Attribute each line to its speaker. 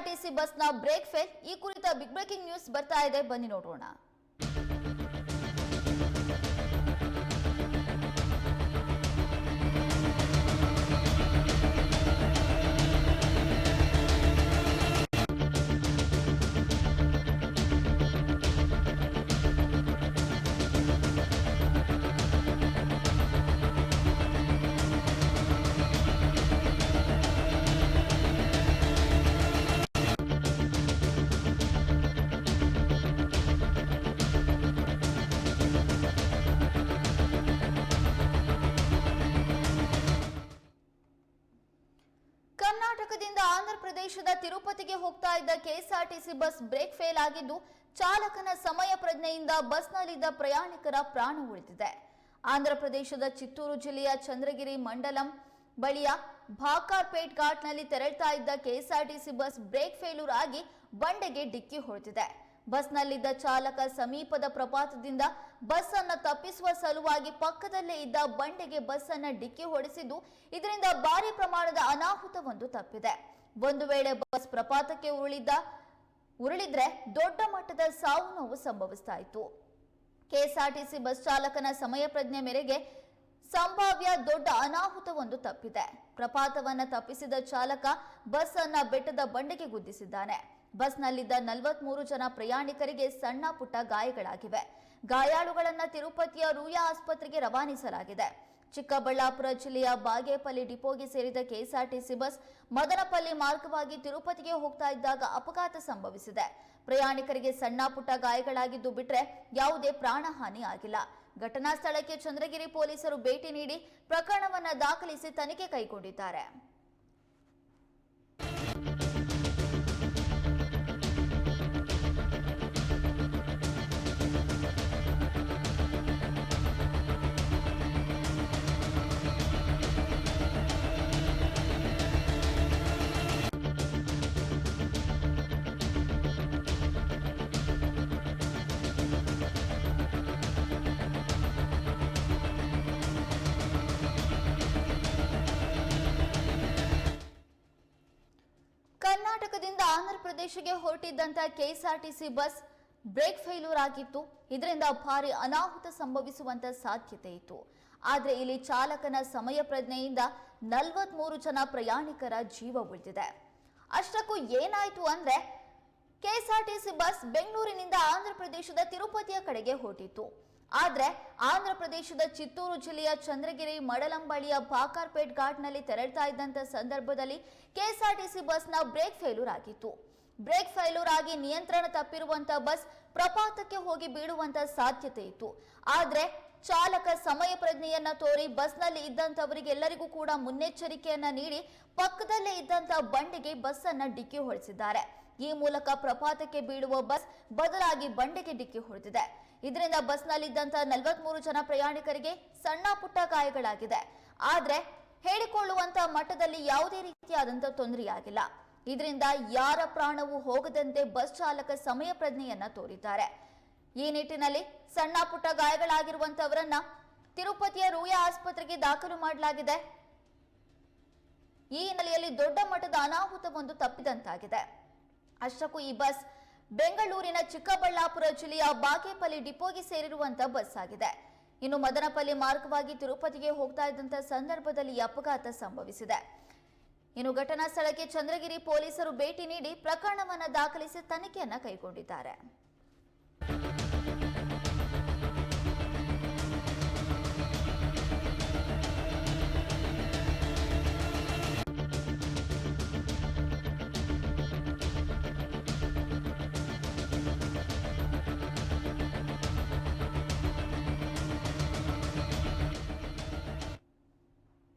Speaker 1: KSRTC ಬಸ್ನ break fail ಈ ಕುರಿತ ಬಿಗ್ ಬ್ರೇಕಿಂಗ್ ನ್ಯೂಸ್ ಬರ್ತಾ ಇದೆ, ಬನ್ನಿ ನೋಡೋಣ. ಕರ್ನಾಟಕದಿಂದ ಆಂಧ್ರ ಪ್ರದೇಶದ ತಿರುಪತಿಗೆ ಹೋಗ್ತಾ ಇದ್ದ ಕೆಎಸ್ಆರ್ಟಿಸಿ ಬಸ್ ಬ್ರೇಕ್ ಫೇಲ್ ಆಗಿದ್ದು, ಚಾಲಕನ ಸಮಯ ಪ್ರಜ್ಞೆಯಿಂದ ಬಸ್ನಲ್ಲಿದ್ದ ಪ್ರಯಾಣಿಕರ ಪ್ರಾಣ ಉಳಿದಿದೆ. ಆಂಧ್ರ ಪ್ರದೇಶದ ಚಿತ್ತೂರು ಜಿಲ್ಲೆಯ ಚಂದ್ರಗಿರಿ ಮಂಡಲಂ ಬಳಿಯ ಭಾಕಾರ್ಪೇಟ್ ಘಾಟ್ನಲ್ಲಿ ತೆರಳ್ತಾ ಇದ್ದ ಕೆಎಸ್ಆರ್ಟಿಸಿ ಬಸ್ ಬ್ರೇಕ್ ಫೇಲ್ಯೂರ್ ಆಗಿ ಬಂಡೆಗೆ ಡಿಕ್ಕಿ ಹೊಡೆದಿದೆ. ಬಸ್ನಲ್ಲಿದ್ದ ಚಾಲಕ ಸಮೀಪದ ಪ್ರಪಾತದಿಂದ ಬಸ್ ಅನ್ನು ತಪ್ಪಿಸುವ ಸಲುವಾಗಿ ಪಕ್ಕದಲ್ಲೇ ಇದ್ದ ಬಂಡೆಗೆ ಬಸ್ ಅನ್ನು ಡಿಕ್ಕಿ ಹೊಡೆಸಿದ್ದು, ಇದರಿಂದ ಭಾರಿ ಪ್ರಮಾಣದ ಅನಾಹುತವೊಂದು ತಪ್ಪಿದೆ. ಒಂದು ವೇಳೆ ಬಸ್ ಪ್ರಪಾತಕ್ಕೆ ಉರುಳಿದ್ರೆ ದೊಡ್ಡ ಮಟ್ಟದ ಸಾವು ನೋವು ಸಂಭವಿಸ್ತಾ ಇತ್ತು. ಕೆಎಸ್ಆರ್ಟಿಸಿ ಬಸ್ ಚಾಲಕನ ಸಮಯ ಪ್ರಜ್ಞೆ ಮೇರೆಗೆ ಸಂಭಾವ್ಯ ದೊಡ್ಡ ಅನಾಹುತವೊಂದು ತಪ್ಪಿದೆ. ಪ್ರಪಾತವನ್ನ ತಪ್ಪಿಸಿದ ಚಾಲಕ ಬಸ್ ಅನ್ನ ಬೆಟ್ಟದ ಬಂಡೆಗೆ ಗುದ್ದಿಸಿದ್ದಾನೆ. ಬಸ್ನಲ್ಲಿದ್ದ 43 ಜನ ಪ್ರಯಾಣಿಕರಿಗೆ ಸಣ್ಣ ಪುಟ್ಟ ಗಾಯಗಳಾಗಿವೆ. ಗಾಯಾಳುಗಳನ್ನ ತಿರುಪತಿಯ ರೂಯಾ ಆಸ್ಪತ್ರೆಗೆ ರವಾನಿಸಲಾಗಿದೆ. ಚಿಕ್ಕಬಳ್ಳಾಪುರ ಜಿಲ್ಲೆಯ ಬಾಗೇಪಲ್ಲಿ ಡಿಪೋಗೆ ಸೇರಿದ ಕೆಎಸ್ಆರ್ಟಿಸಿ ಬಸ್ ಮದನಪಲ್ಲಿ ಮಾರ್ಗವಾಗಿ ತಿರುಪತಿಗೆ ಹೋಗ್ತಾ ಇದ್ದಾಗ ಅಪಘಾತ ಸಂಭವಿಸಿದೆ. ಪ್ರಯಾಣಿಕರಿಗೆ ಸಣ್ಣ ಪುಟ್ಟ ಗಾಯಗಳಾಗಿದ್ದು ಬಿಟ್ರೆ ಯಾವುದೇ ಪ್ರಾಣಹಾನಿ ಆಗಿಲ್ಲ. ಘಟನಾ ಸ್ಥಳಕ್ಕೆ ಚಂದ್ರಗಿರಿ ಪೊಲೀಸರು ಭೇಟಿ ನೀಡಿ ಪ್ರಕರಣವನ್ನು ದಾಖಲಿಸಿ ತನಿಖೆ ಕೈಗೊಂಡಿದ್ದಾರೆ. ಕರ್ನಾಟಕದಿಂದ ಆಂಧ್ರ ಪ್ರದೇಶಕ್ಕೆ ಹೊರಟಿದ್ದಂತ ಕೆಎಸ್ಆರ್ಟಿಸಿ ಬಸ್ ಬ್ರೇಕ್ ಫೇಲ್ಯೂರ್ ಆಗಿತ್ತು. ಇದರಿಂದ ಭಾರಿ ಅನಾಹುತ ಸಂಭವಿಸುವಂತ ಸಾಧ್ಯತೆ ಇತ್ತು. ಆದ್ರೆ ಇಲ್ಲಿ ಚಾಲಕನ ಸಮಯ ಪ್ರಜ್ಞೆಯಿಂದ 43 ಜನ ಪ್ರಯಾಣಿಕರ ಜೀವ ಉಳಿದಿದೆ. ಅಷ್ಟಕ್ಕೂ ಏನಾಯ್ತು ಅಂದ್ರೆ, ಕೆಎಸ್ಆರ್ಟಿಸಿ ಬಸ್ ಬೆಂಗಳೂರಿನಿಂದ ಆಂಧ್ರ ಪ್ರದೇಶದ ತಿರುಪತಿಯ ಕಡೆಗೆ ಹೊರಟಿತ್ತು. ಆದ್ರೆ ಆಂಧ್ರ ಪ್ರದೇಶದ ಚಿತ್ತೂರು ಜಿಲ್ಲೆಯ ಚಂದ್ರಗಿರಿ ಮಂಡಲಂ ಬಳಿಯ ಭಾಕಾರ್ಪೇಟ್ ಘಾಟ್ನಲ್ಲಿ ತೆರಳ್ತಾ ಇದ್ದಂತ ಸಂದರ್ಭದಲ್ಲಿ ಕೆಎಸ್ಆರ್ಟಿಸಿ ಬಸ್ನ ಬ್ರೇಕ್ ಫೇಲ್ಯೂರ್ ಆಗಿತ್ತು. ಬ್ರೇಕ್ ಫೇಲ್ಯೂರ್ ಆಗಿ ನಿಯಂತ್ರಣ ತಪ್ಪಿರುವಂತ ಬಸ್ ಪ್ರಪಾತಕ್ಕೆ ಹೋಗಿ ಬೀಳುವಂತ ಸಾಧ್ಯತೆ ಇತ್ತು. ಆದ್ರೆ ಚಾಲಕ ಸಮಯ ಪ್ರಜ್ಞೆಯನ್ನ ತೋರಿ ಬಸ್ನಲ್ಲಿ ಇದ್ದಂತವರಿಗೆಲ್ಲರಿಗೂ ಕೂಡ ಮುನ್ನೆಚ್ಚರಿಕೆಯನ್ನ ನೀಡಿ ಪಕ್ಕದಲ್ಲೇ ಇದ್ದಂತ ಬಂಡೆಗೆ ಬಸ್ ಅನ್ನ ಡಿಕ್ಕಿ ಹೊಡೆಸಿದ್ದಾರೆ. ಈ ಮೂಲಕ ಪ್ರಪಾತಕ್ಕೆ ಬೀಳುವ ಬಸ್ ಬದಲಾಗಿ ಬಂಡೆಗೆ ಡಿಕ್ಕಿ ಹೊಡೆದಿದೆ. ಇದರಿಂದ ಬಸ್ನಲ್ಲಿದ್ದಂತ 43 ಜನ ಪ್ರಯಾಣಿಕರಿಗೆ ಸಣ್ಣ ಪುಟ್ಟ ಗಾಯಗಳಾಗಿದೆ. ಆದ್ರೆ ಹೇಳಿಕೊಳ್ಳುವಂತ ಮಟ್ಟದಲ್ಲಿ ಯಾವುದೇ ರೀತಿಯಾದಂತ ತೊಂದರೆಯಾಗಿಲ್ಲ. ಇದರಿಂದ ಯಾರ ಪ್ರಾಣವೂ ಹೋಗದಂತೆ ಬಸ್ ಚಾಲಕ ಸಮಯ ಪ್ರಜ್ಞೆಯನ್ನ ತೋರಿದ್ದಾರೆ. ಈ ನಿಟ್ಟಿನಲ್ಲಿ ಸಣ್ಣ ಪುಟ್ಟ ಗಾಯಗಳಾಗಿರುವಂತವರನ್ನ ತಿರುಪತಿಯ ರೂಯಾ ಆಸ್ಪತ್ರೆಗೆ ದಾಖಲು ಮಾಡಲಾಗಿದೆ. ಈ ಹಿನ್ನೆಲೆಯಲ್ಲಿ ದೊಡ್ಡ ಮಟ್ಟದ ಅನಾಹುತವೊಂದು ತಪ್ಪಿದಂತಾಗಿದೆ. ಅಷ್ಟಕ್ಕೂ ಈ ಬಸ್ ಬೆಂಗಳೂರಿನ ಚಿಕ್ಕಬಳ್ಳಾಪುರ ಜಿಲ್ಲೆಯ ಬಾಗೇಪಲ್ಲಿ ಡಿಪೋಗೆ ಸೇರಿರುವಂತಹ ಬಸ್ ಆಗಿದೆ. ಇನ್ನು ಮದನಪಲ್ಲಿ ಮಾರ್ಗವಾಗಿ ತಿರುಪತಿಗೆ ಹೋಗ್ತಾ ಇದ್ದಂತ ಸಂದರ್ಭದಲ್ಲಿ ಈ ಅಪಘಾತ ಸಂಭವಿಸಿದೆ. ಇನ್ನು ಘಟನಾ ಸ್ಥಳಕ್ಕೆ ಚಂದ್ರಗಿರಿ ಪೊಲೀಸರು ಭೇಟಿ ನೀಡಿ ಪ್ರಕರಣವನ್ನು ದಾಖಲಿಸಿ ತನಿಖೆಯನ್ನ ಕೈಗೊಂಡಿದ್ದಾರೆ.